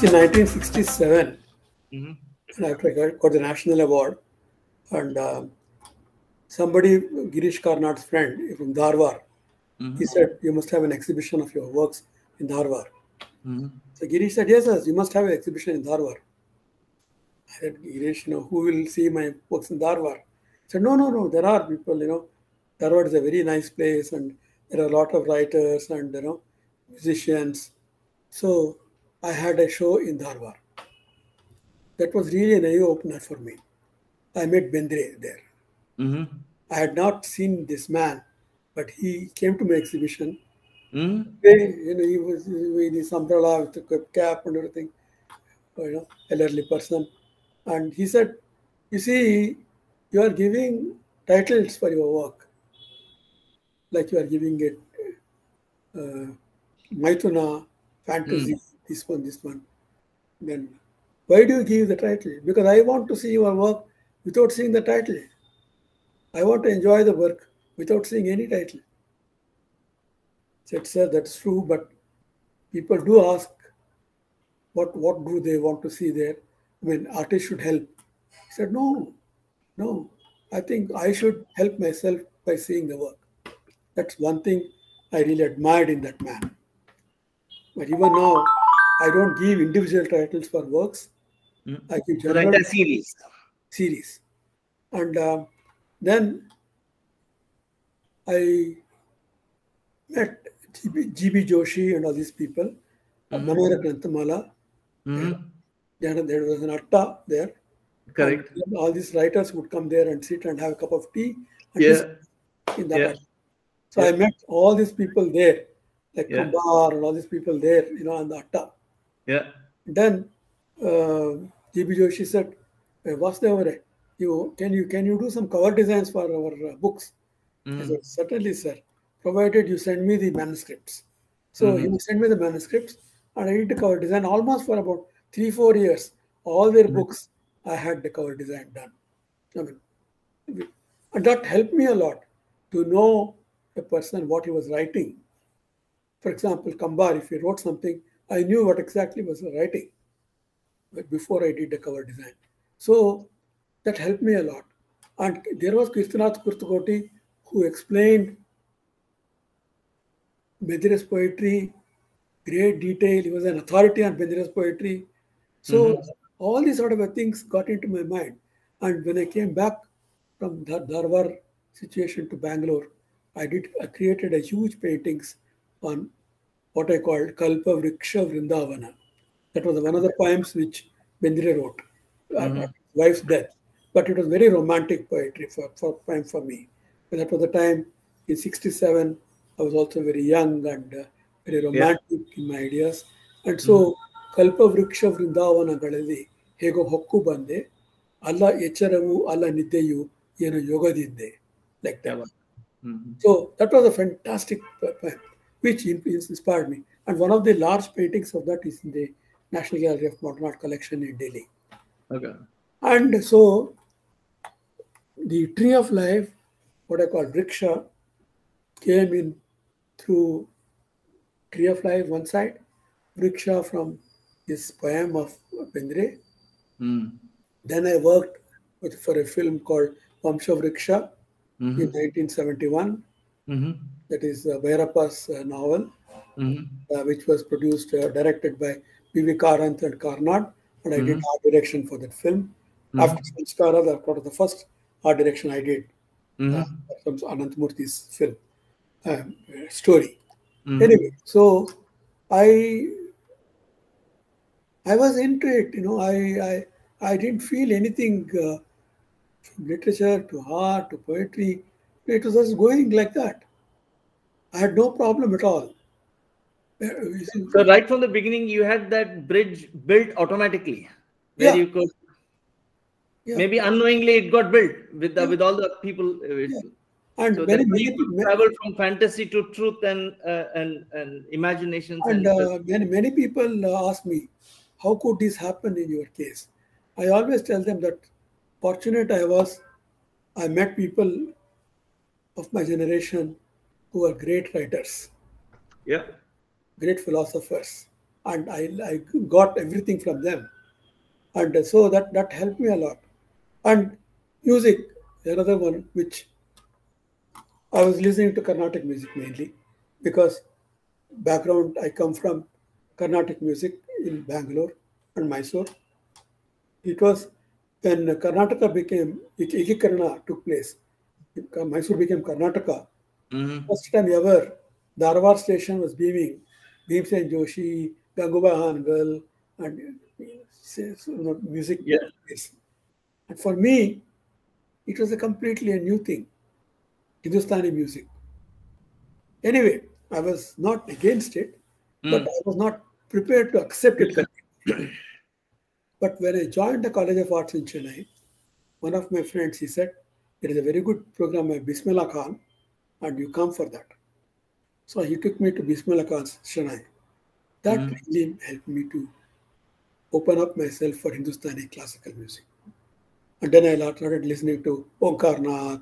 in 1967, Mm-hmm. after I got the national award, and somebody, Girish Karnad's friend from Dharwar, Mm-hmm. he said, "You must have an exhibition of your works in Dharwar." Mm-hmm. So Girish said, "Yes, yes, you must have an exhibition in Dharwar." I said, "Girish, who will see my works in Dharwar?" He said, "No, no, no, there are people, Dharwar is a very nice place and there are a lot of writers and, musicians." So I had a show in Dharwar. That was really an eye-opener for me. I met Bendre there. Mm-hmm. I had not seen this man, but he came to my exhibition. Mm-hmm. He was with his umbrella, with the cap and everything, elderly person. And he said, "You see, you are giving titles for your work, like you are giving it Maithuna, fantasy, this one. Then why do you give the title? Because I want to see your work without seeing the title. I want to enjoy the work without seeing any title." I said, "Sir, that's true, but people do ask what do they want to see there. I mean, artists should help." He said, "No, no. I think I should help myself by seeing the work." That's one thing I really admired in that man. But even now, I don't give individual titles for works. I give So the general entire series. series. And then I met GB Joshi and all these people, Manohara Grantamala. Mm-hmm. There was an atta there. And Correct. all these writers would come there and sit and have a cup of tea and Yeah. discuss in that. Yeah. So I Yeah. met all these people there, like Yeah. Kumbar and all these people there, on the atta. Yeah. Then GB Joshi said, "Vasudevare, can you do some cover designs for our books?" I said, "Certainly, sir, provided you send me the manuscripts." So he would send me the manuscripts, and I did the cover design almost for about 3-4 years. All their books, I had the cover design done. I mean, and that helped me a lot to know a person what he was writing. For example, Kambar, if he wrote something, I knew what exactly was the writing before I did the cover design. So that helped me a lot. And there was Kirtanath Kurtukoti who explained Bedire's poetry, great detail. He was an authority on Bedire's poetry. So all these sort of things got into my mind. And when I came back from the Dharwar situation to Bangalore, I created a huge paintings on what I called Kalpa Vriksha Vrindavana. That was one of the poems which Bendre wrote at his wife's death. But it was very romantic poetry poem for me. And that was the time in 67, I was also very young and very Yeah. romantic in my ideas. And so, Kalpa Vriksha Vrindavanaಗಳಲ್ಲಿ ಹೇಗೋ ಹೊಕ್ಕು ಬಂದೆ ಅಲ್ಲ ಎಚ್ಚರವು ಅಲ್ಲ ನಿದ್ದೆಯು ಏನು ಯೋಗದಿಂದೆ, like that. So that was a fantastic poem, which inspired me. And one of the large paintings of that is in the National Gallery of Modern Art collection in Delhi. Okay. And so the Tree of Life, what I call Vriksha, came in through Tree of Life one side, Vriksha from this poem of Bendre. Then I worked for a film called Vamsha Vriksha in 1971. That is Bhairappa's novel, which was produced, directed by B.V. Karanth and Karnad, and I did art direction for that film. After Sanskara, that was the first art direction I did from Ananthamurthy's film story. Anyway, so I was into it. I didn't feel anything from literature to art to poetry. It was just going like that. I had no problem at all. So right from the beginning, you had that bridge built automatically, where Yeah. you could Yeah. maybe unknowingly it got built with all the people. Yeah. And So many, that's how you many, could travel from fantasy to truth and imaginations. many people ask me, how could this happen in your case? I always tell them that fortunate I was, I met people of my generation who are great writers, Yeah. great philosophers, and I got everything from them. And so that helped me a lot. And music, another one which I was listening to Carnatic music mainly because background I come from Carnatic music in Bangalore and Mysore. It was when Karnataka became Ekikarana took place. Mysore became Karnataka. Mm-hmm. First time ever, Dharwad station was beaming. Bhimsen Joshi, Gangubai Hangal, and music. Yeah. And for me, it was a completely a new thing, Hindustani music. Anyway, I was not against it, but I was not prepared to accept it completely. But when I joined the College of Arts in Chennai, one of my friends, he said, there is a very good program by Bismillah Khan, and you come for that. So he took me to Bismillah Khan's Chennai. That really helped me to open up myself for Hindustani classical music. And then I started listening to Omkar Nath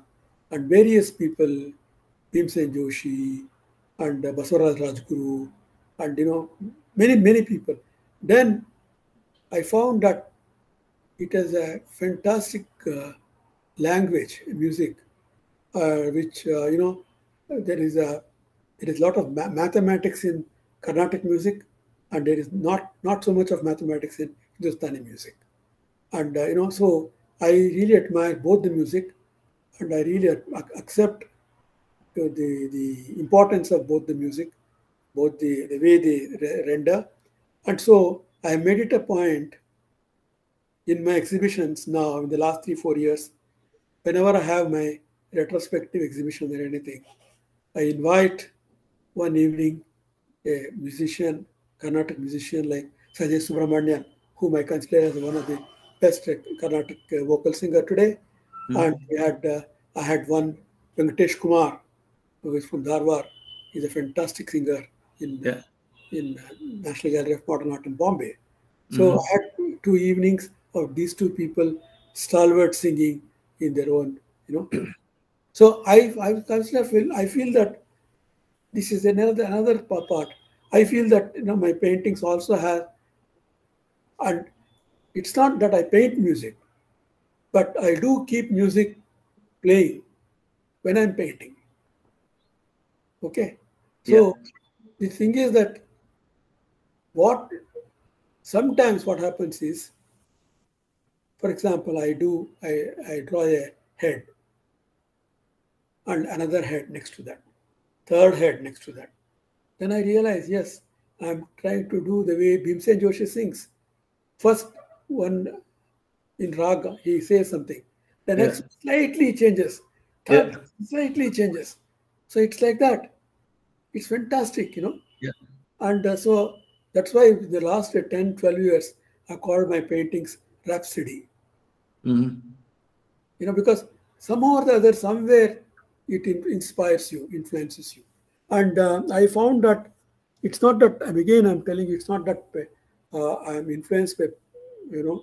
and various people, Bhimsen Joshi and Basavaraj Rajguru, and many people. Then I found that it is a fantastic language, music, which there is a lot of mathematics in Carnatic music, and there is not so much of mathematics in Hindustani music. And so I really admire both the music, and I really accept the importance of both the music, both the way they render. And so I made it a point in my exhibitions now in the last 3-4 years, whenever I have my retrospective exhibition or anything, I invite one evening a musician, Carnatic musician like Sanjay Subramanian, whom I consider as one of the best Carnatic vocal singer today. And I had one Venkatesh Kumar, who is from Dharwad. He's a fantastic singer in National Gallery of Modern Art in Bombay. So I had 2 evenings of these 2 people stalwart singing in their own, So I feel that this is another part. I feel that my paintings also have, and it's not that I paint music, but I do keep music playing when I'm painting. Okay, so the thing is that sometimes what happens is, for example, I draw a head and another head next to that, third head next to that. Then I realize, yes, I'm trying to do the way Bhimsen Joshi sings. First one in Raga, he says something. The next slightly changes. Third slightly changes. So it's like that. It's fantastic, Yeah. And so that's why the last 10, 12 years, I called my paintings Rhapsody. Because somehow or the other, somewhere it inspires you, influences you. And I found that it's not that, I'm telling you, it's not that I'm influenced by,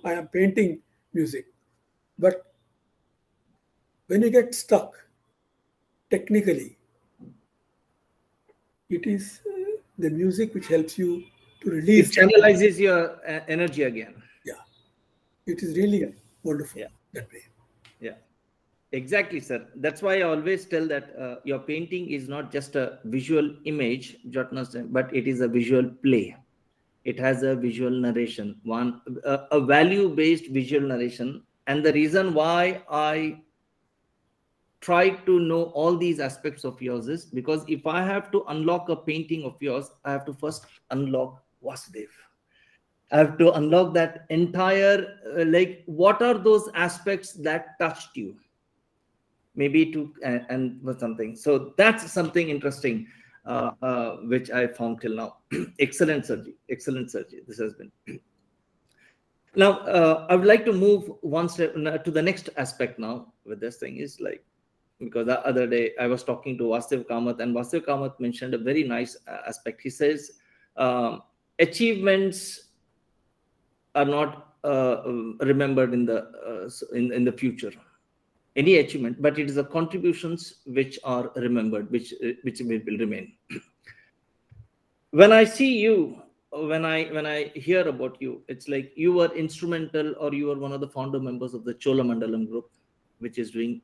I am painting music. But when you get stuck technically, it is the music which helps you to release. It channelizes your energy again. Yeah. It is really wonderful that way. Yeah. Exactly, sir. That's why I always tell that your painting is not just a visual image, but it is a visual play. It has a visual narration, a value-based visual narration. And the reason why I try to know all these aspects of yours is because if I have to unlock a painting of yours, I have to first unlock Vasudev. I have to unlock that entire, what are those aspects that touched you? Maybe and something. So that's something interesting, which I found till now. Excellent, Sergi. Excellent, Sergi. This has been. Now, I would like to move one step to the next aspect now with this thing is because the other day I was talking to Vasudev Kamath, and Vasudev Kamath mentioned a very nice aspect. He says, achievements are not remembered in the future. Any achievement, but it is the contributions which are remembered, which will remain. When I see you when I hear about you, it's like you were instrumental, or you were one of the founder members of the Cholamandalam group, which is doing,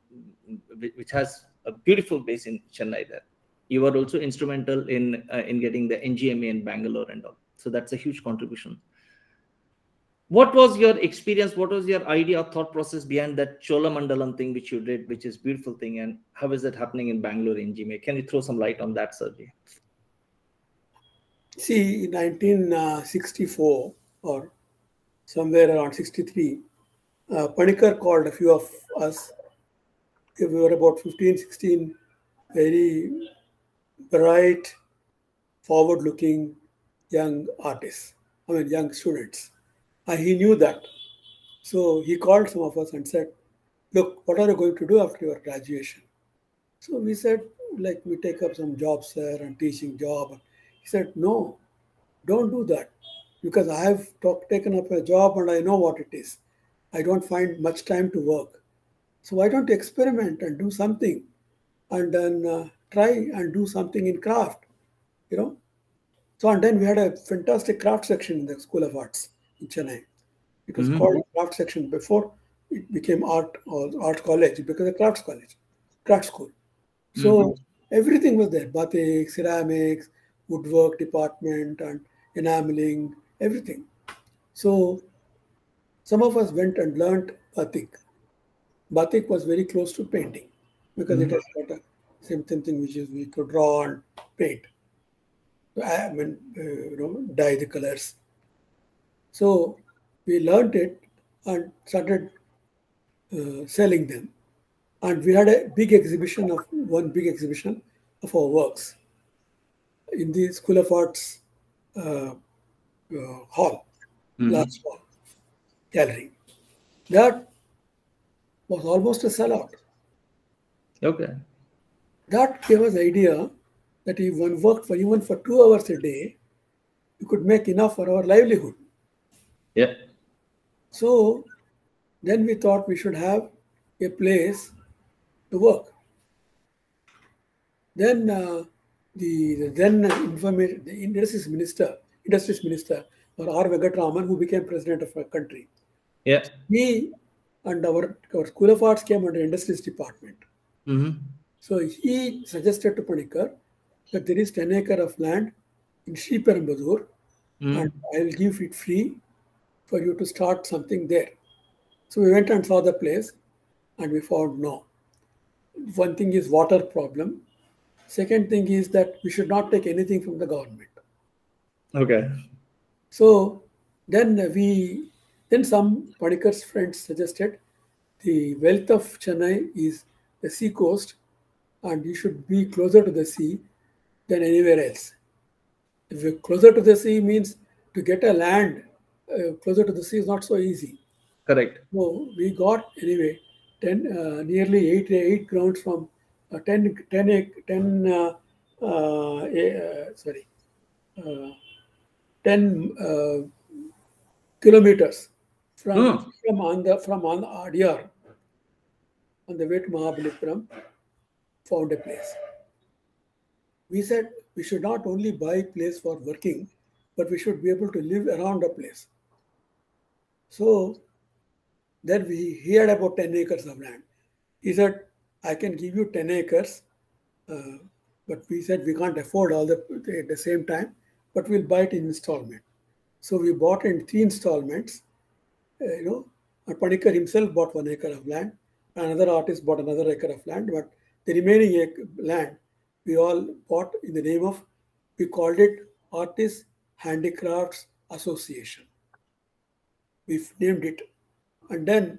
which has a beautiful base in Chennai. There, you were also instrumental in getting the NGMA in Bangalore and all. So that's a huge contribution. What was your experience? What was your idea, thought process behind that Cholamandalam thing which you did, which is beautiful thing, and how is it happening in Bangalore NGMA? Can you throw some light on that, Sergey? See, in 1964 or somewhere around 63, Panikkar called a few of us. We were about 15, 16, very bright, forward-looking young artists. I mean, young students. He knew that. So he called some of us and said, look, what are you going to do after your graduation? So we said, like, we take up some jobs there and teaching job. He said, no, don't do that, because I have taken up a job and I know what it is. I don't find much time to work. So why don't you experiment and do something, and then try and do something in craft, you know? So, and then we had a fantastic craft section in the School of Arts in Chennai. It was called craft section before it became art or art college. It became a crafts college, craft school. So everything was there: batik, ceramics, woodwork department, and enameling, everything. So some of us went and learned batik. Batik was very close to painting because it has got a same thing which is we could draw and paint. I mean, dye the colors. So we learned it and started selling them. And we had a big exhibition of our works in the School of Arts hall, large hall, gallery. That was almost a sellout. Okay. That gave us the idea that if one worked for even for 2 hours a day, we could make enough for our livelihood. Yeah. So then we thought we should have a place to work. Then the Industries Minister, or R. Vegatraman, who became president of our country. Yeah. He and our School of Arts came under Industries Department. So he suggested to Panikkar that there is 10 acres of land in Sriperumbudur, and I will give it free for you to start something there. So we went and saw the place, and we found no. One thing is water problem. Second thing is that we should not take anything from the government. Okay. So then some Panikkar's friends suggested the wealth of Chennai is the sea coast, and you should be closer to the sea than anywhere else. If you're closer to the sea means to get a land closer to the sea is not so easy. Correct. So we got anyway nearly eight grounds from 10 kilometers from Adyar on the way to Mahabalipuram. Found a place. We said we should not only buy place for working, but we should be able to live around a place. So then he had about 10 acres of land. He said, I can give you 10 acres, but we said we can't afford all at the same time, but we'll buy it in installment. So we bought in 3 installments. And Panikkar himself bought 1 acre of land. Another artist bought another acre of land, but the remaining land we all bought in the name of, we called it Artists Handicrafts Association. We named it, and then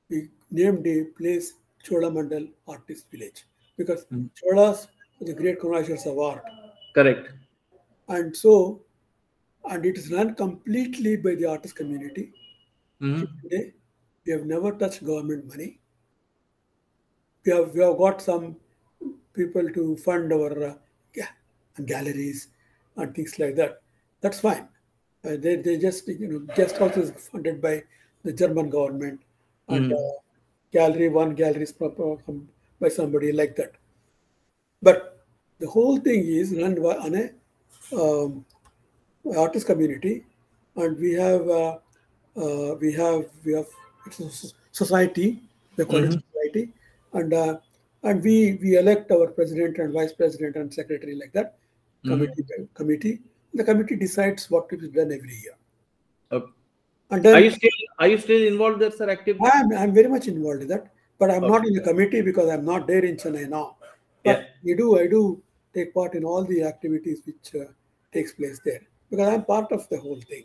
we named the place Cholamandal Artist Village, because Cholas were the great colonizers of art. Correct. And so, and it is run completely by the artist community. Today, we have never touched government money. We have got some people to fund our galleries and things like that. That's fine. They just guest house is funded by the German government, and one gallery is by somebody like that. But the whole thing is run on a artist community, and we have it's a society. They call it Mm-hmm. society, and we elect our president and vice president and secretary like that. Committee Mm-hmm. committee. The committee decides what to be done every year, Okay. and Are then you still involved there, sir, actively? I'm very much involved in that, but I'm not Okay. in the committee because I'm not there in Chennai now. Yeah. But I do take part in all the activities which takes place there because I'm part of the whole thing.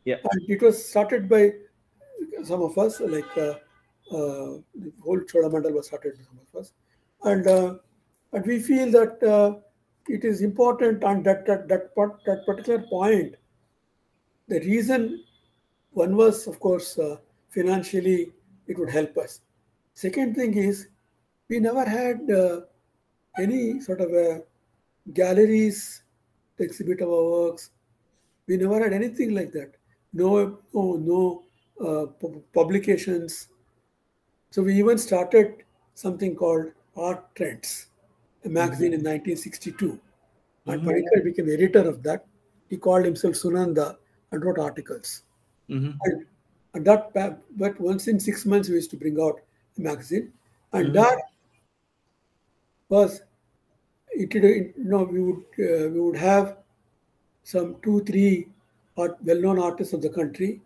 Yeah. And it was started by some of us, like the whole Cholamandal was started by some of us, and we feel that it is important, and that particular point, the reason one was, of course, financially it would help us. Second thing is we never had any sort of galleries to exhibit our works. We never had anything like that. No publications. So we even started something called Art Trends, a magazine in 1962. And Mm-hmm. Panikkar became editor of that. He called himself Sunanda and wrote articles. Mm-hmm. And but once in 6 months we used to bring out a magazine, and Mm-hmm. that was we would have some 2 3 well-known artists of the country,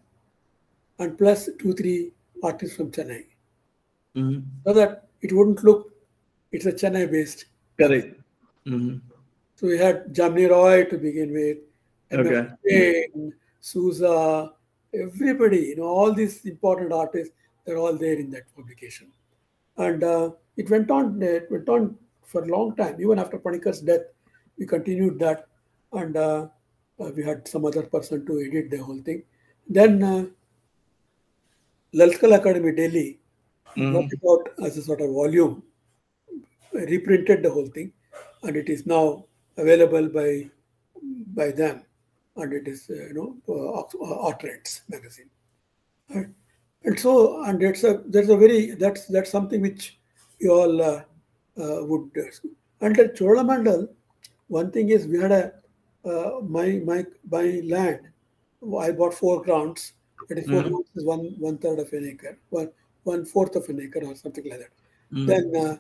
and plus 2 3 artists from Chennai, Mm-hmm. so that it wouldn't look it's a Chennai-based magazine. Correct. Mm-hmm. So we had Jamni Roy to begin with, M.F. Okay. Hussain, Souza, everybody, all these important artists, they're all there in that publication. And it went on for a long time. Even after Panikkar's death, we continued that, and we had some other person to edit the whole thing. Then Lalit Kala Academy Delhi brought Mm-hmm. it out as a sort of volume, reprinted the whole thing, and it is now available by them, and it is Art Trends magazine. And, and so, and there's a very that's something which we all would. And at Cholamandal, one thing is we had my land. I bought 4 grounds. That is 4 grounds is one third of an acre, one fourth of an acre or something like that. Mm-hmm. Then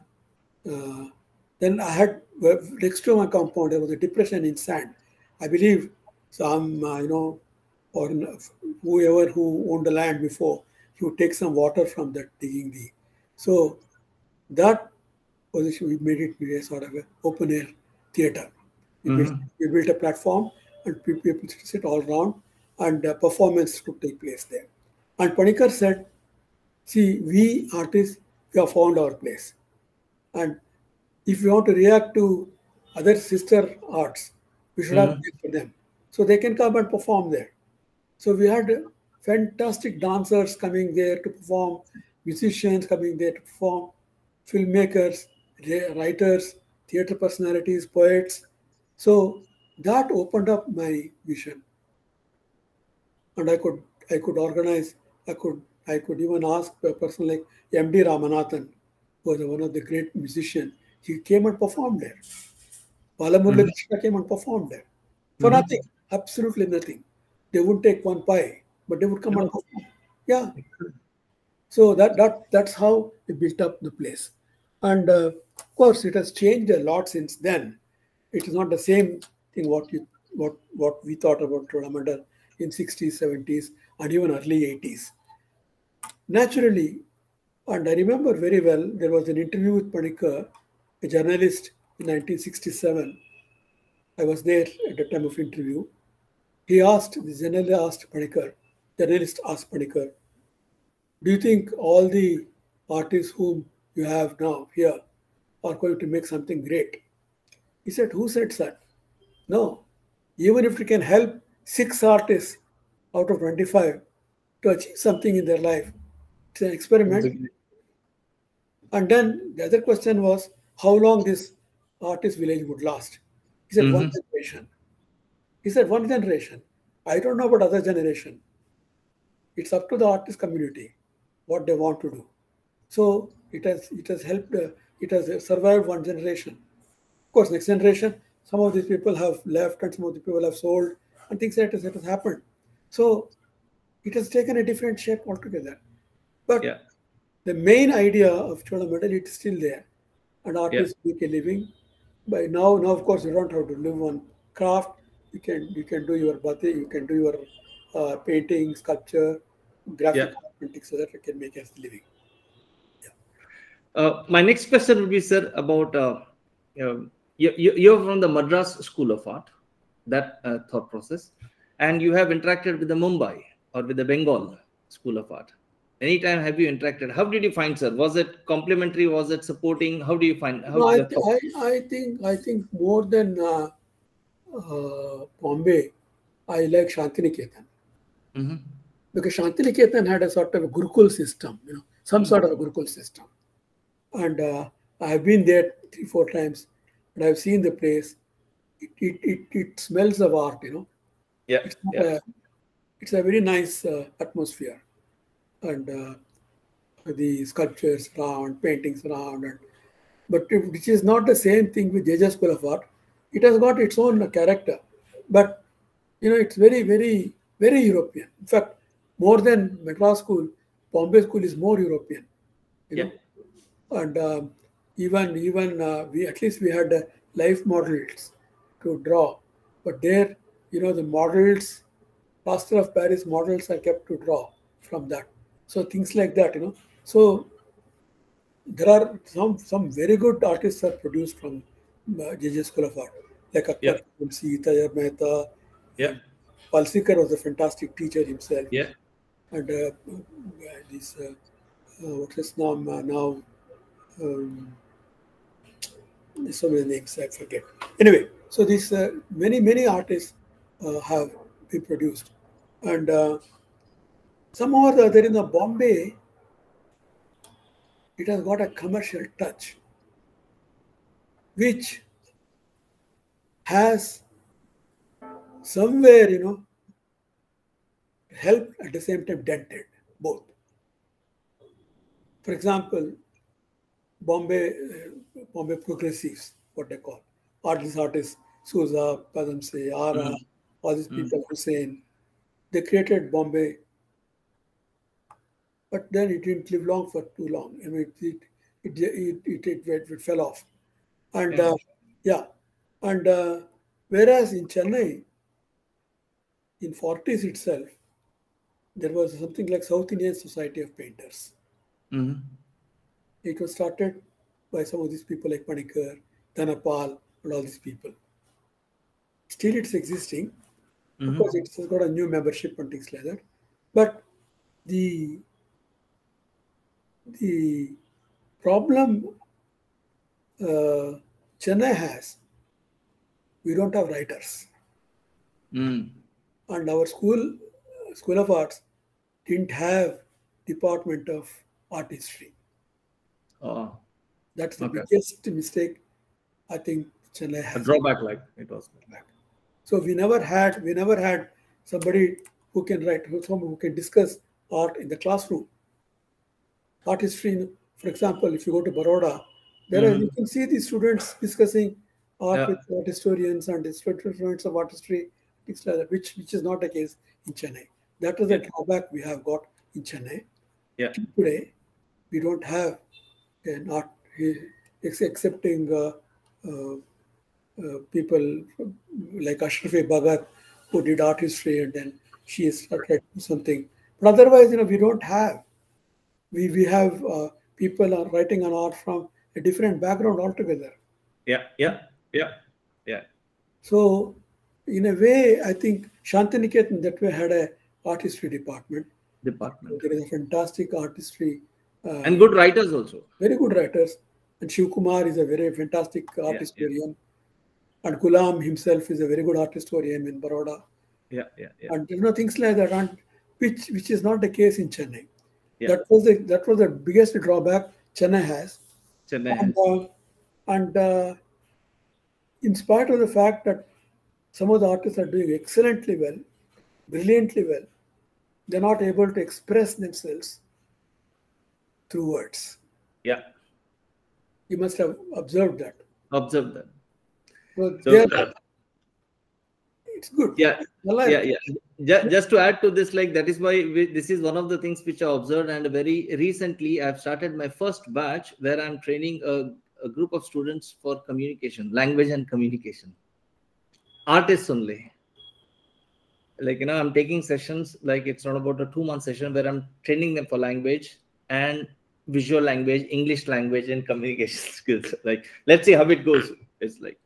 then I had next to my compound there was a depression in sand. I believe some or whoever who owned the land before, he would take some water from that digging the. So that position we made it a sort of an open air theatre. Mm-hmm. We built a platform and people sit all around, and performance could take place there. And Panikkar said, "See, we artists, we have found our place, and if we want to react to other sister arts, we should have Mm-hmm. place for them, so they can come and perform there." So we had fantastic dancers coming there to perform, musicians coming there to perform, filmmakers, writers, theatre personalities, poets. So that opened up my vision, and I could organize. I could even ask a person like M.D. Ramanathan, who was one of the great musicians. He came and performed there. Balamurali Mm-hmm. Krishna came and performed there for Mm-hmm. nothing, absolutely nothing. They wouldn't take one pie, but they would come and perform. Yeah, so that's how we built up the place, and of course it has changed a lot since then. It is not the same thing what we thought about Cholamandal in 60s, 70s, and even early 80s. Naturally, and I remember very well, there was an interview with Panikkar, a journalist in 1967. I was there at the time of interview. Journalist asked Panikkar, "Do you think all the artists whom you have now here are going to make something great?" He said, "Who said that? No. Even if we can help 6 artists out of 25 to achieve something in their life, it's an experiment." Exactly. And then the other question was how long this artist village would last. He said, "One Mm-hmm. generation." He said, "One generation. I don't know about other generation. It's up to the artist community what they want to do." So it has helped. It has survived one generation. Of course, next generation, some of these people have left and some of the people have sold. and things like that has happened. So it has taken a different shape altogether. But Yeah. the main idea of Chola medal is still there, and Yeah. artists make a living. By now, of course, you don't have to live on craft. You can do your batik, you can do your painting, sculpture, graphic Yeah. art, and things so that you can make a living. My next question would be, sir, about you're from the Madras School of Art, that thought process, and you have interacted with the Mumbai or with the Bengal School of Art. Anytime have you interacted? How did you find, sir? Was it complimentary? Was it supporting? How do you find? How No, the thought? I think more than Bombay, I like Shantiniketan. Mm-hmm. Because Shantiniketan had a sort of a Gurukul system, some sort of a Gurukul system. And I have been there 3-4 times, but I've seen the place. It smells of art. Yeah. It's not Yeah. it's a very nice atmosphere, and the sculptures around, paintings around, but which is not the same thing with Jeja School of Art. It has got its own character, but it's very, very, very European. In fact, more than Madras School, Bombay School is more European. You Yeah. know, and even we at least we had life models to draw, but there, the models, plaster of Paris models are kept to draw from that. So things like that. So there are some very good artists are produced from JJ School of Art, like Yeah. Akbar Shamsi, Tayyab Mehta, Yeah. and Palsikar was a fantastic teacher himself, Yeah. and this what's his name now? Um, there's so many names I forget. Anyway, so these many artists have been produced, and somehow or the other in the Bombay, it has got a commercial touch, which has somewhere helped at the same time dented both. For example, Bombay progressives, what they call artists, Souza, Padamse, Ara, Mm-hmm. all these Mm-hmm. people, Hussein, they created Bombay, but then it didn't live long for too long. I mean, it fell off, and Yeah. yeah, and whereas in Chennai, in 40s itself, there was something like South Indian Society of Painters. Mm-hmm. It was started by some of these people like Panikar, Dhanapal, and all these people. Still, it's existing. Of course, Mm-hmm. it's got a new membership and things like that. But the the problem Chennai has, we don't have writers, Mm. and our School of Arts didn't have department of art history. Oh, That's the okay. biggest mistake I think Chennai A has. drawback, like it was. So we never had somebody who can write, someone who can discuss art in the classroom. Art history, for example, if you go to Baroda, you Mm-hmm. can see the students discussing art Yeah. with art historians and students of art history, things like that, which is not the case in Chennai. That is the Yeah. drawback we have got in Chennai. Yeah. Today, we don't have an art excepting people like Ashrafi Bhagat, who did art history and then she started something. But otherwise, we don't have. We have people are writing on art from a different background altogether. Yeah. Yeah. Yeah. Yeah. So, in a way, I think Shantiniketan that way had a art history department. Department. There is a fantastic art history, And good writers also. very good writers. And Shiv Kumar is a very fantastic art Yeah. Yeah. historian. And Gulam himself is a very good art historian in Baroda. Yeah. Yeah. Yeah. And things like that, and which is not the case in Chennai. Yeah. That was the biggest drawback Chennai has. Chennai And, has. in spite of the fact that some of the artists are doing excellently well, brilliantly well, they're not able to express themselves through words. Yeah. You must have observed that. Observe that. So So It's good. Yeah, I like yeah, it. yeah. Just to add to this, like that is why this is one of the things which I observed, and very recently I've started my first batch where I'm training a group of students for communication, language and communication, artists only. Like I'm taking sessions, like it's not about a 2-month session where I'm training them for language and visual language, English language, and communication skills. Like, let's see how it goes. It's like,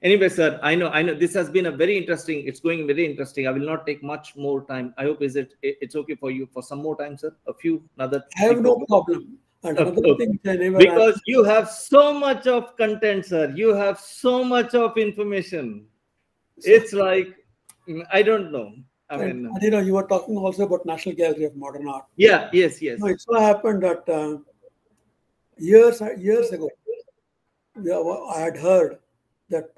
anyway, sir, I know this has been a very interesting, it's going very interesting. I will not take much more time. I hope it's okay for you for some more time, sir, another I have 3-4 no minutes. problem. And Okay, another okay. thing which I never Because you have so much of content, sir, you have so much of information. It's like, I don't know. I and, mean, you were talking also about National Gallery of Modern Art. yeah, yes, No, yes. it so happened that years ago, I had heard that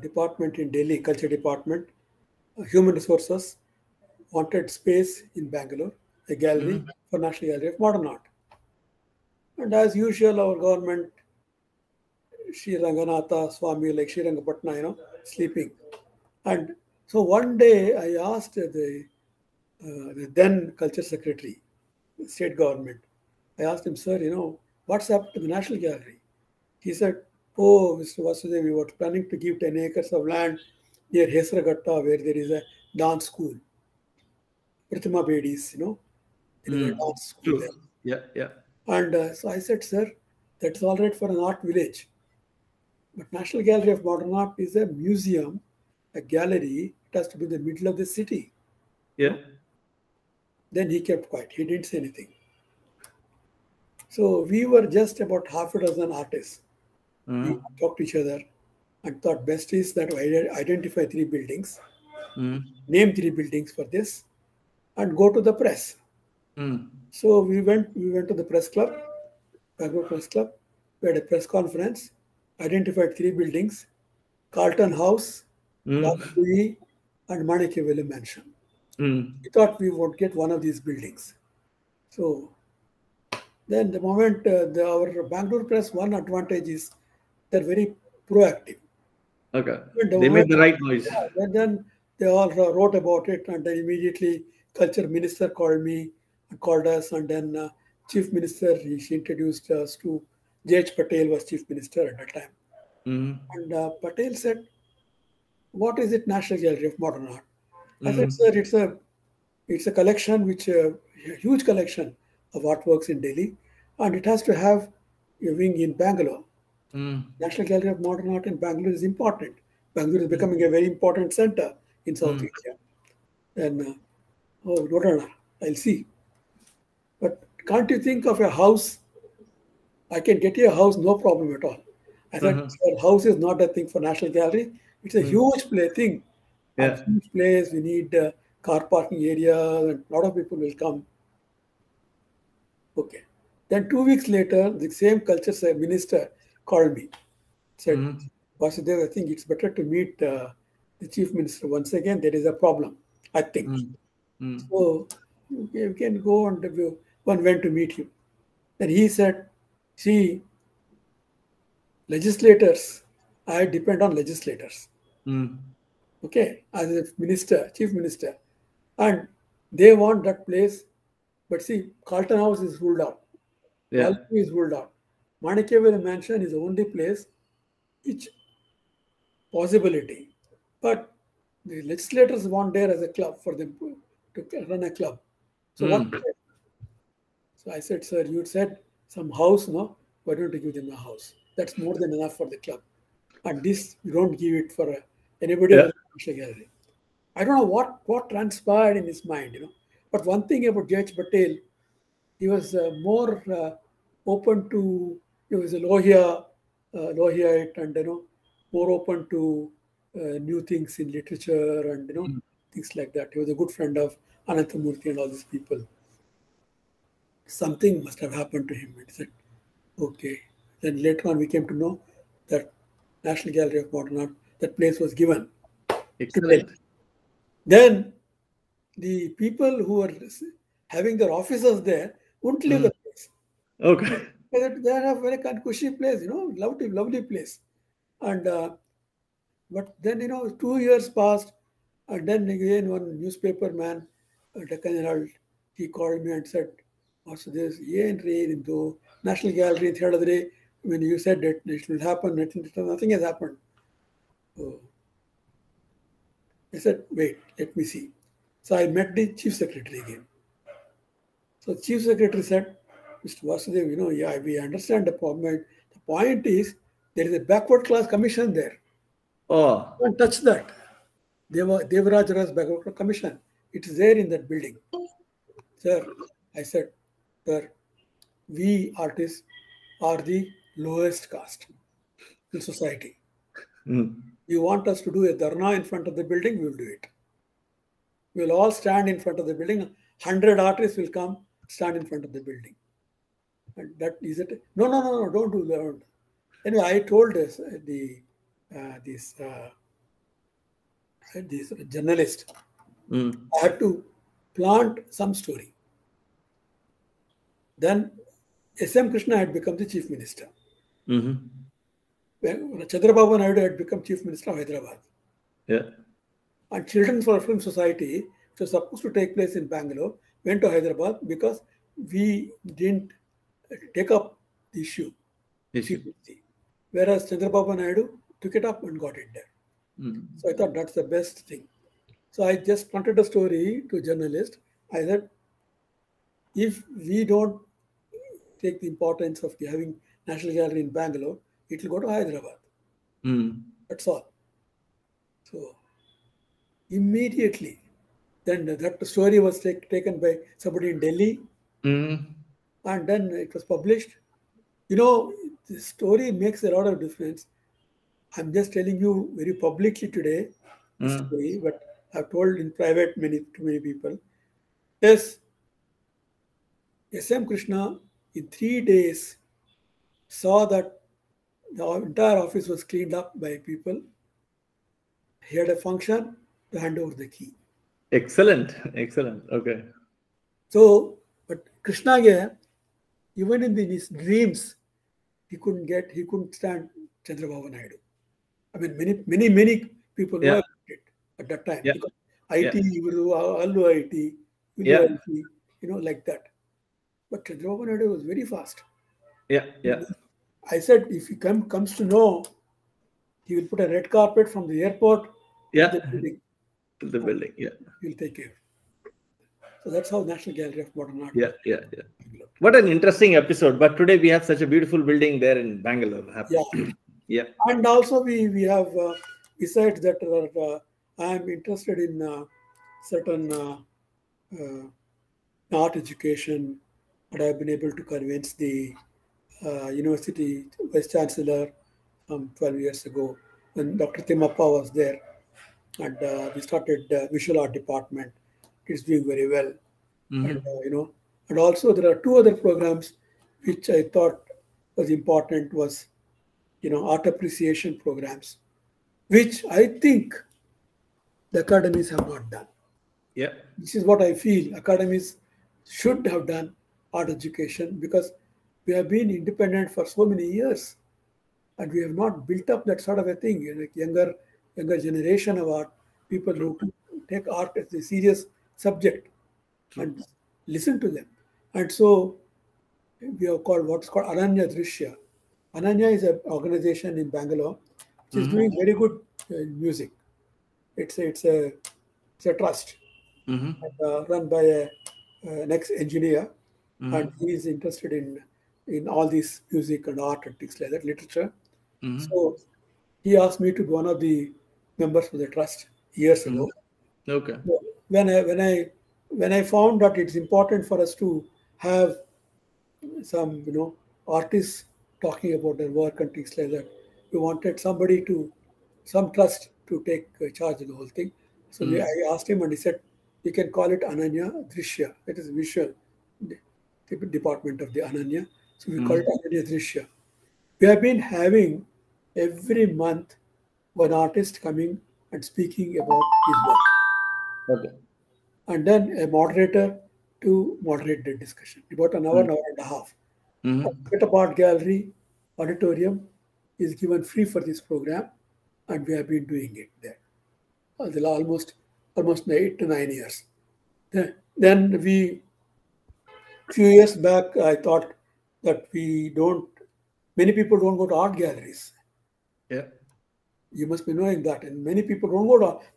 department in Delhi, culture department, human resources, wanted space in Bangalore, a gallery Mm, for National Gallery of Modern Art. And as usual, our government, Sri Ranganatha Swami, like Sri Rangapatna, sleeping. And so one day I asked the then culture secretary, state government, I asked him, sir, what's up to the National Gallery? He said, oh, Mr. Vasudev, we were planning to give 10 acres of land near Hesragatta where there is a dance school. Pratima Bedi's, there is a mm. dance school True. there. Yeah, yeah. And so I said, sir, that's all right for an art village. But National Gallery of Modern Art is a museum, a gallery. It has to be in the middle of the city. Yeah. Then he kept quiet. He didn't say anything. So we were just about half a dozen artists. We Mm, talked to each other and thought best is that we identify 3 buildings, mm, name 3 buildings for this, and go to the press. mm, So we went to the press club, Bangalore Press Club. We had a press conference, identified 3 buildings, Carlton House, mm, Rajpuri, and Manikyavellu Mansion. mm. We thought we would get one of these buildings. So then the moment our Bangalore Press, one advantage is they're very proactive. Okay. And the They made moment, the right noise. then they all wrote about it, and then immediately culture minister called us, and then chief minister, she introduced us to J.H. Patel was chief minister at that time. Mm, And Patel said, what is it, National Gallery of Modern Art? I said, mm, sir, it's a collection, a huge collection of artworks in Delhi, and it has to have a wing in Bangalore. mm, National Gallery of Modern Art in Bangalore is important. Bangalore is becoming a very important center in South mm, Asia. And Rodana, I'll see. But can't you think of a house? I can get you a house, no problem at all. I said, uh-huh, sir, house is not a thing for National Gallery. It's a mm. huge thing. And Yeah. huge place. We need car parking area, and a lot of people will come. Okay. Then 2 weeks later, the same culture minister called me, said, Mm, Vasudev, I think it's better to meet the chief minister once again. There is a problem, I think. mm, mm, So we can go and one went to meet him. Then he said, see, legislators, I depend on legislators. mm. Okay, as a minister, chief minister. And they want that place. But see, Carlton House is ruled out. Yeah. Rajpuri is ruled out. Manikyavellu Mansion is the only place which possibility. But the legislators want there as a club for them to run a club. So what? Mm, So I said, sir, you said some house, no? Why don't you give them a house? That's more than enough for the club. And this, you don't give it for anybody yeah. else in the gallery. I don't know what transpired in his mind. But one thing about J.H. Patel, he was more open to, he was a Lohiite, and more open to new things in literature and Mm, things like that. He was a good friend of Ananthamurthy and all these people. Something must have happened to him. He said, okay. Then later on, we came to know that National Gallery of Modern Art, that place was given to Delhi. excellent. Then the people who were having their offices there wouldn't leave Mm. the place. Okay. They are a very cushy place, lovely place. And But then, 2 years passed, and then again one newspaper man, Deccan Herald, he called me and said, also this, into National Gallery in the day, when you said that it will happen, nothing has happened. So I said, wait, let me see. So I met the chief secretary again. So chief secretary said, Mr. Vasudev, yeah, we understand the problem. The point is, there is a backward class commission there. Oh, Don't touch that. Devaraj Ras Backward Commission. It is there in that building. Sir, I said, sir, we artists are the lowest caste in society. You want us to do a dharna in front of the building, we will do it. We will all stand in front of the building. 100 artists will come, stand in front of the building. And that is it. No, don't do that. Anyway, I told this journalist, I had to plant some story. Then S.M. Krishna had become the chief minister. When Chandrababu Naidu had become chief minister of Hyderabad. Yeah. And Children for Film Society, which was supposed to take place in Bangalore, went to Hyderabad because we didn't take up the issue. Whereas Chandrababu Naidu took it up and got it there. So I thought that's the best thing. So I just planted a story to a journalist. I said, if we don't take the importance of having National Gallery in Bangalore, it will go to Hyderabad. That's all. So immediately, then that story was taken by somebody in Delhi, and then it was published. The story makes a lot of difference. I'm just telling you very publicly today, the story, but I've told in private to many people. Yes, S.M. Krishna in 3 days saw that the entire office was cleaned up by people. He had a function to hand over the key. Excellent. Okay. So, but Krishna, even in his dreams, he couldn't stand Chandrababu Naidu. I mean, many people know about it at that time. Because IT, Allu IT, like that. But Chandrababu Naidu was very fast. Yeah. I said, if he comes to know, he will put a red carpet from the airport to the building. He'll take care. So that's how National Gallery of Modern Art. Yeah. What an interesting episode. But today we have such a beautiful building there in Bangalore. Yeah. And also we have, besides that, I am interested in certain art education, but I've been able to convince the university vice chancellor 12 years ago when Dr. Timmappa was there, and we started visual art department. It's doing very well, and also there are 2 other programs which I thought was important was art appreciation programs, which I think the academies have not done. Yeah, this is what I feel. Academies should have done art education because we have been independent for so many years, and we have not built up that sort of a thing. Like younger generation of art, people who take art as a serious subject and listen to them. And so we have called what's called Ananya Drishya. Ananya is an organization in Bangalore which is doing very good music. It's a trust run by an ex-engineer, and he is interested in all this music and art and things like that, literature. So he asked me to be one of the members of the trust years ago. Okay. So when I found that it's important for us to have some artists talking about their work and things like that, we wanted some trust to take charge of the whole thing. So I asked him, and he said, "You can call it Ananya Drishya." That is visual department of the Ananya. So we call it Ananya Drishya. We have been having every month one artist coming and speaking about his work. Okay. And then a moderator to moderate the discussion, about an hour and a half. Set-up art gallery auditorium is given free for this program. and we have been doing it there. Almost 8 to 9 years. Then few years back, I thought that many people don't go to art galleries. Yeah. You must be knowing that. And many people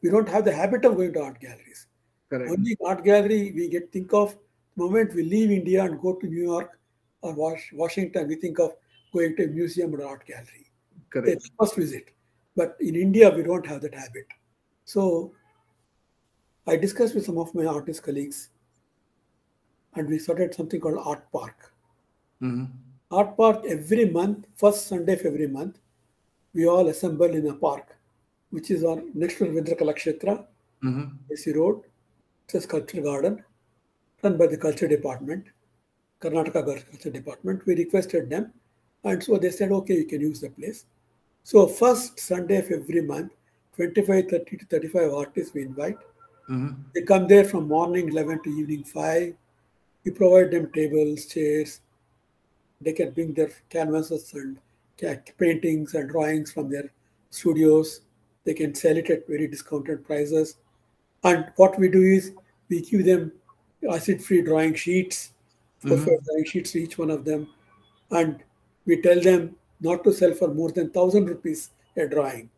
we don't have the habit of going to art galleries. Correct. Only art gallery we think of the moment we leave India and go to New York or Washington, we think of going to a museum or art gallery. Correct. It's the first visit. But in India, we don't have that habit. So I discussed with some of my artist colleagues, and we started something called Art Park. Art Park, every month, first Sunday of every month, we all assemble in a park, which is next to Ravindra Kalakshetra, AC Road. It's a sculpture garden run by the Culture Department, Karnataka Culture Department. We requested them, and so they said, okay, you can use the place. So first Sunday of every month, 25, 30 to 35 artists we invite. They come there from morning 11 to evening 5. We provide them tables, chairs. They can bring their canvases and paintings and drawings from their studios. They can sell it at very discounted prices. And what we do is we give them acid-free drawing sheets, 4 drawing sheets to each one of them. And we tell them not to sell for more than 1,000 rupees a drawing.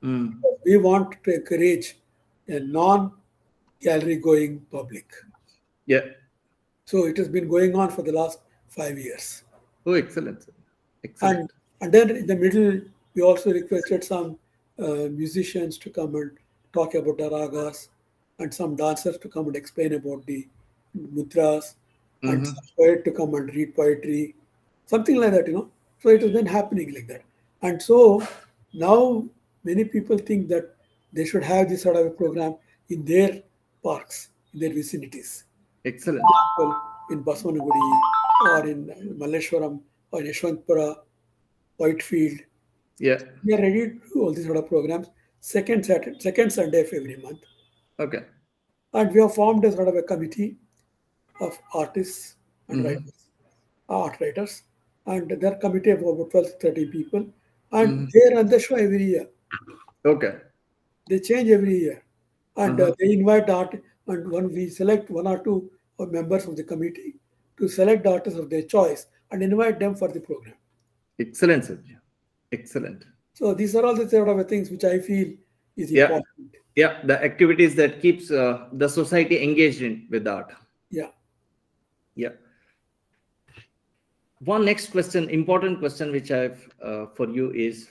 We want to encourage a non-gallery going public. Yeah. So it has been going on for the last 5 years. Oh, excellent. Excellent. And then in the middle, we also requested some musicians to come and talk about the ragas, and some dancers to come and explain about the mudras, and some poet to come and read poetry, something like that, So it has been happening like that. And so now many people think that they should have this sort of a program in their parks, in their vicinities. Excellent. In Basavanagudi or in Malleshwaram or Yeshwantpura, Whitefield. Yeah. We are ready to do all these sort of programs second Sunday of every month. Okay. And we have formed a sort of a committee of artists and writers, art writers, and their committee of about 12 to 30 people. And they run the show every year. Okay. They change every year. And they invite art, and when we select 1 or 2 members of the committee to select the artists of their choice and invite them for the program. Excellent, sir. Excellent. So these are all the sort of things which I feel is important. Yeah, the activities that keeps the society engaged with art. Yeah. Yeah. One next question, important question, which I've for you is,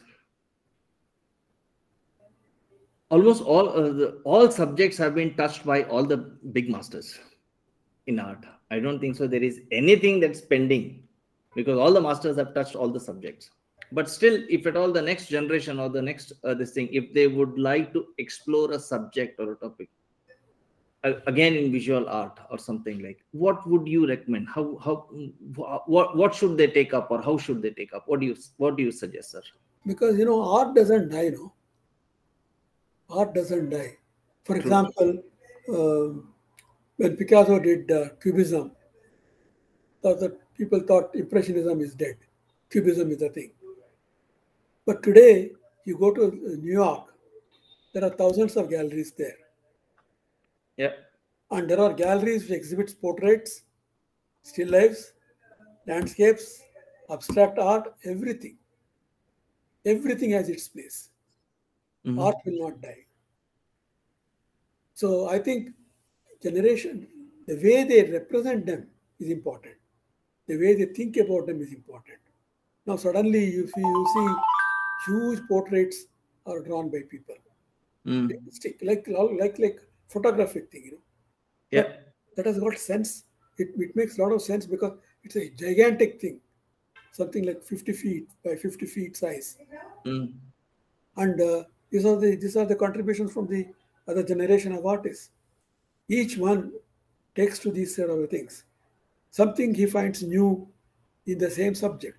almost all subjects have been touched by all the big masters in art. I don't think so there is anything that's pending, because all the masters have touched all the subjects. But still, if at all the next generation or the next if they would like to explore a subject or a topic, again in visual art or something, like, what would you recommend? What should they take up, or how should they take up? What do you suggest, sir? Because art doesn't die. Art doesn't die. For example, when Picasso did Cubism, people thought Impressionism is dead. Cubism is a thing. But today, you go to New York, there are thousands of galleries there. Yeah. And there are galleries which exhibit portraits, still lifes, landscapes, abstract art, everything. Everything has its place. Art will not die. So I think generation, the way they represent them is important. The way they think about them is important. Now suddenly you see huge portraits are drawn by people. Like photographic thing, Yeah. But that has got sense. It makes a lot of sense because it's a gigantic thing, something like 50 feet by 50 feet size. And these are the contributions from the other generation of artists. Each one takes to these sort of things. Something he finds new in the same subject.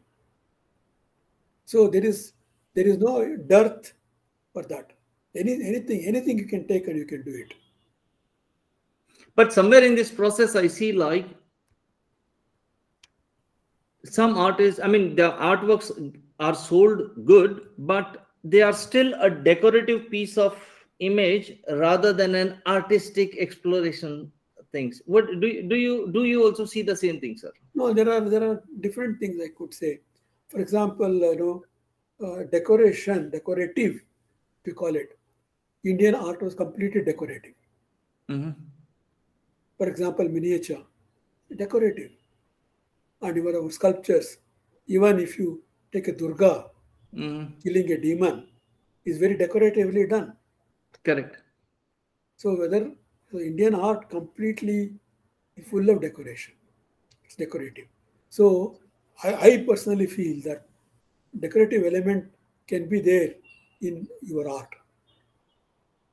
So there is no dearth for that. Anything you can take and you can do it. But somewhere in this process, I see like some artists, I mean, the artworks are sold good, but they are still a decorative piece of image rather than an artistic exploration things. What do you also see the same thing, sir? No, there are different things I could say. For example, decorative, we call it. Indian art was completely decorative. Hmm. For example, miniature, decorative, and even our sculptures. Even if you take a Durga Hmm. killing a demon, is very decoratively done. Correct. So whether so Indian art completely full of decoration, it's decorative. So I personally feel that decorative element can be there in your art.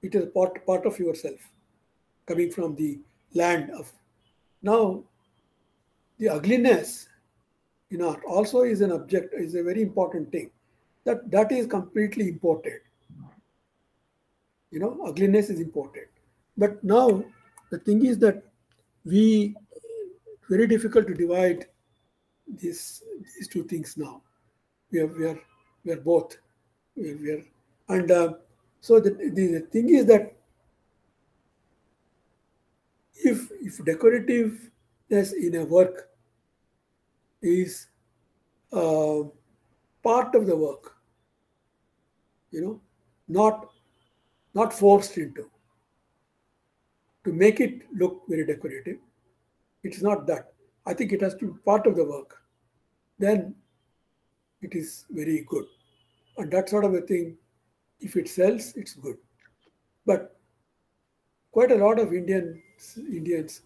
It is part of yourself, coming from the land of. Now the ugliness in art also is an object, is a very important thing. That is completely imported. Ugliness is imported. But now the thing is that we very difficult to divide these two things now. We are both. We are and so the thing is that if decorativeness in a work is uh, part of the work, you know, not not forced into to make it look very decorative. It's not that. I think it has to be part of the work. Then it is very good. And that sort of a thing, if it sells, it's good. But quite a lot of Indians,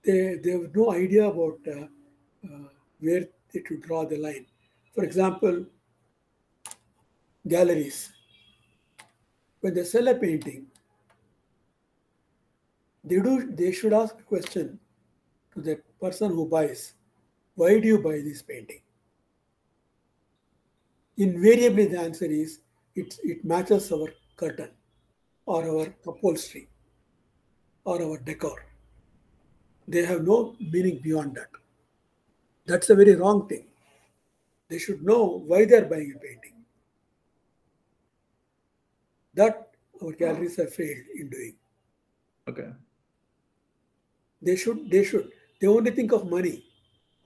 they have no idea about where they should draw the line. For example, galleries, when they sell a painting, they should ask a question to the person who buys, why do you buy this painting? Invariably, the answer is it matches our curtain or our upholstery or our decor. They have no meaning beyond that. That's a very wrong thing. They should know why they are buying a painting. That our galleries have failed in doing. Okay. They only think of money,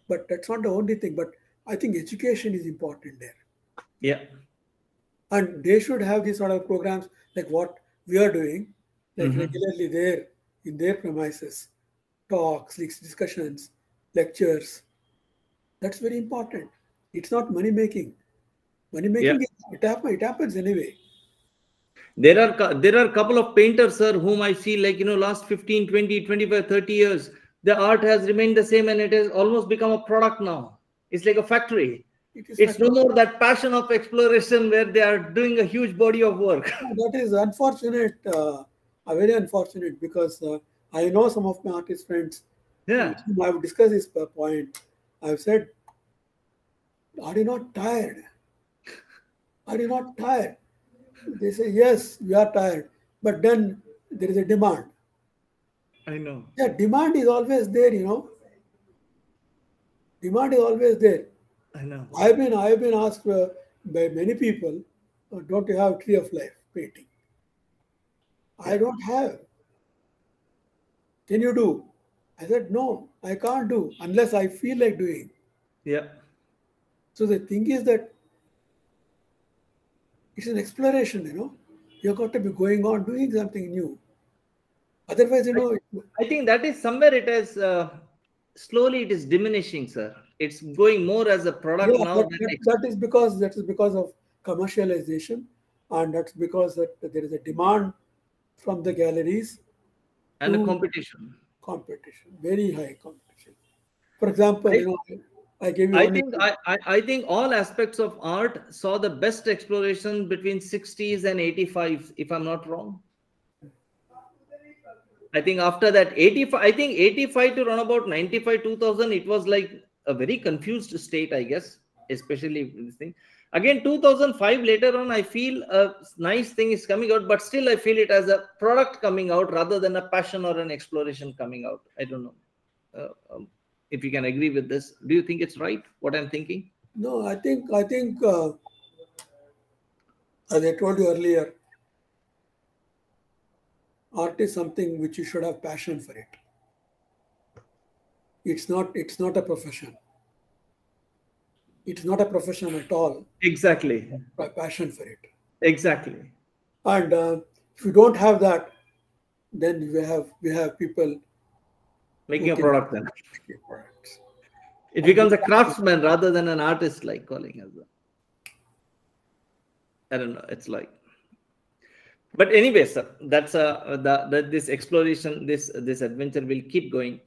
but that's not the only thing. But I think education is important there. Yeah. And they should have these sort of programs like what we are doing, like Hmm. regularly there in their premises, talks, discussions, lectures. That's very important. It's not money making. Money Yeah. making, it happens anyway. There are a couple of painters, sir, whom I feel like, last 15, 20, 25, 30 years, the art has remained the same and it has almost become a product now. It's like a factory. It is It's no factor. more that passion of exploration where they are doing a huge body of work. That is unfortunate, very unfortunate because I know some of my artist friends with Yeah, whom I've discussed this point. I've said, are you not tired? Are you not tired? They say, yes, we are tired. But then there is a demand. I know. Yeah, demand is always there. Demand is always there. I know. I've been asked by many people, don't you have Tree of Life painting? I Yeah, don't have. Can you do? I said, no, I can't do unless I feel like doing. yeah. So the thing is that it's an exploration. You've got to be going on doing something new. Otherwise, I, I think that is somewhere it has slowly it is diminishing, sir. It's going more as a product yeah, now that, than that, that is because of commercialization, and that's because that there is a demand from the galleries and a to competition. competition, very high competition. For example, I, I gave you I one think I think all aspects of art saw the best exploration between 60s and 85, if I'm not wrong. I think after that 85, I think 85 to around about 95, 2000, it was like a very confused state, I guess, especially this thing. Again, 2005 later on, I feel a nice thing is coming out, but still I feel it as a product coming out rather than a passion or an exploration coming out. I don't know if you can agree with this. Do you think it's right what I'm thinking? no, I think As I told you earlier, art is something which you should have passion for it. It's not a profession. It's not a profession at all. Exactly. Passion for it. Exactly. And if you don't have that, then we have people Making who a can product then. make products. It becomes a craftsman rather than an artist, like calling as well. I don't know. It's like, but anyway, sir, that's this exploration, this adventure will keep going.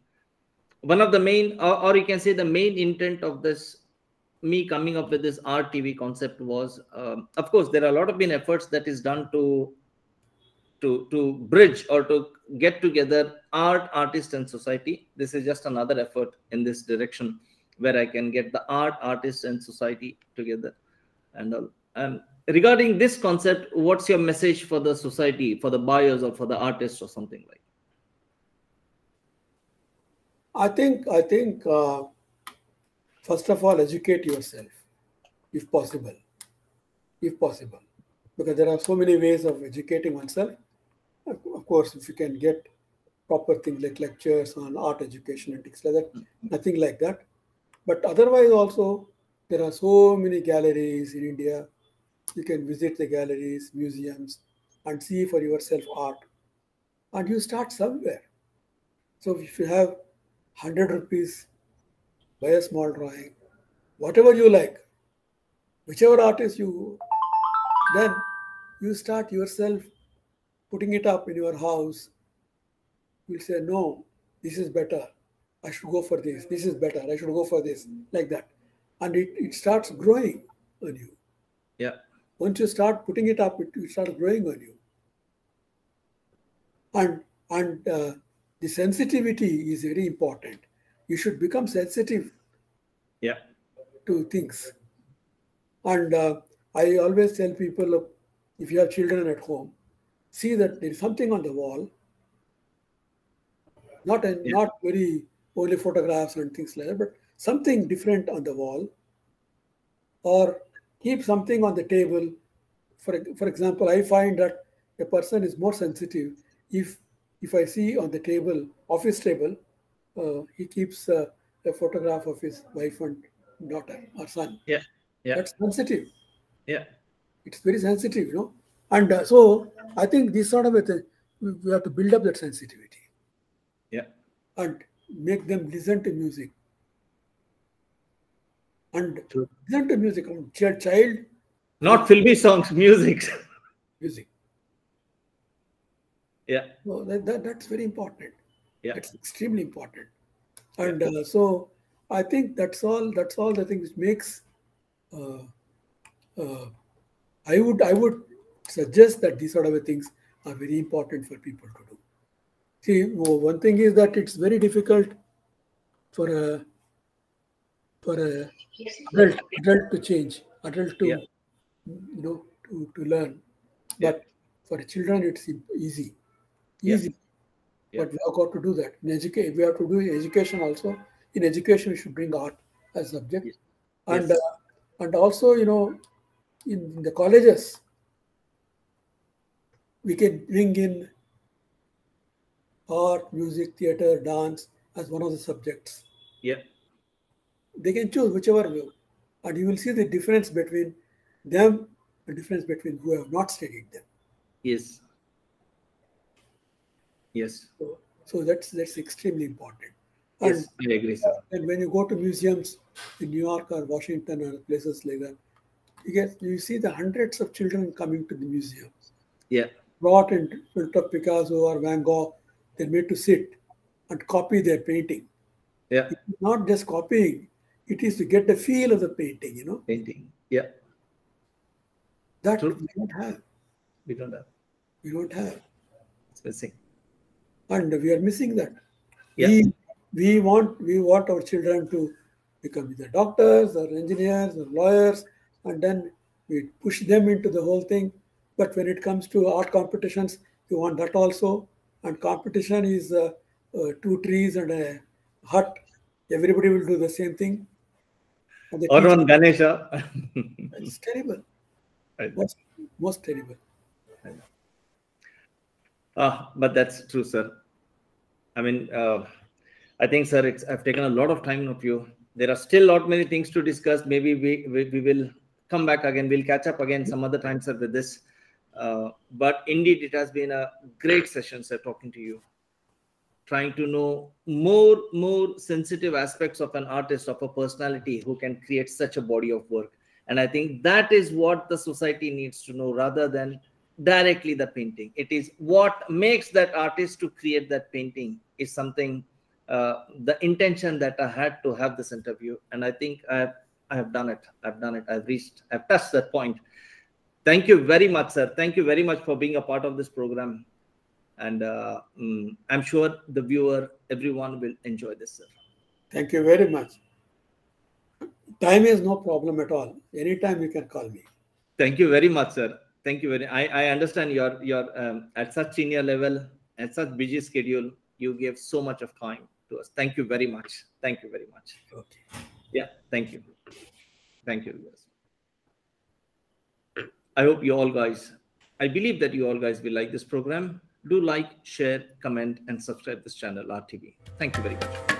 One of the main, or you can say the main intent of this, me coming up with this art TV concept was, of course, there are a lot of been efforts that is done to bridge or to get together artist and society. This is just another effort in this direction, where I can get the artist and society together and all. And regarding this concept, what's your message for the society, for the buyers, or for the artists, or something like? I think first of all, educate yourself, if possible, because there are so many ways of educating oneself. Of course, if you can get proper things like lectures on art education and things like that, nothing like that. But otherwise, also there are so many galleries in India. You can visit the galleries, museums, and see for yourself art. And you start somewhere. So if you have 100 rupees, buy a small drawing, whatever you like, whichever artist then you start yourself putting it up in your house. You'll say, no, this is better. I should go for this. This is better. I should go for this. Like that. And it starts growing on you. Yeah. Once you start putting it up, it starts growing on you. And the sensitivity is very important. You should become sensitive to things. And I always tell people, look, if you have children at home, see that there is something on the wall, not very only photographs and things like that, but something different on the wall, or keep something on the table. For example, I find that a person is more sensitive if I see on the table, office table, he keeps a photograph of his wife and daughter or son. Yeah. That's sensitive. Yeah. It's very sensitive, you know. And so I think this sort of a thing, we have to build up that sensitivity. Yeah. And make them listen to music. And listen to music. Child. Not filmy songs, music. Music. Yeah. So that's very important. Yeah. It's extremely important. And so I think that's all the thing which makes I would suggest that these sort of things are very important for people to do. See, one thing is that it's very difficult for a adult to change, adult to to learn. But for children, it's easy. But we have got to do that. We have to do education also. In education, we should bring art as a subject, and also, in the colleges, we can bring in art, music, theater, dance as one of the subjects. Yeah. They can choose whichever way, and you will see the difference between them, the difference between who have not studied them. Yes. Yes. So that's extremely important. Yes, I agree, sir. And when you go to museums in New York or Washington or places like that, you see the hundreds of children coming to the museum. Yeah. Brought in front of Picasso or Van Gogh, they're made to sit and copy their painting. Yeah. It's not just copying, it is to get the feel of the painting, you know. Painting. Yeah. That we don't have. We don't have. We don't have. It's missing. And we are missing that. Yeah. We want our children to become either doctors or engineers or lawyers, and then we push them into the whole thing. But when it comes to art competitions, you want that also. And competition is 2 trees and a hut. Everybody will do the same thing. Or on Ganesha. It's terrible. Most terrible. But that's true, sir. I mean, I think, sir, I've taken a lot of time of you. There are still a lot many things to discuss. Maybe we will come back again. We'll catch up again some other time, sir, with this. But indeed, it has been a great session, sir, talking to you, trying to know more sensitive aspects of an artist, of a personality who can create such a body of work. And I think that is what the society needs to know, rather than directly the painting. It is what makes that artist to create that painting is something, the intention that I had to have this interview. And I think I have done it. I've touched that point. Thank you very much, sir. Thank you very much for being a part of this program. And I'm sure the viewer, everyone will enjoy this, sir. Thank you very much. Time is no problem at all. Anytime you can call me. Thank you very much, sir. Thank you very. I understand you're at such senior level, at such busy schedule. You gave so much of time to us. Thank you very much. Thank you very much. Okay. Yeah. Thank you. Thank you. I hope you all guys. I believe that you all guys will like this program. Do like, share, comment, and subscribe this channel, RTV. Thank you very much.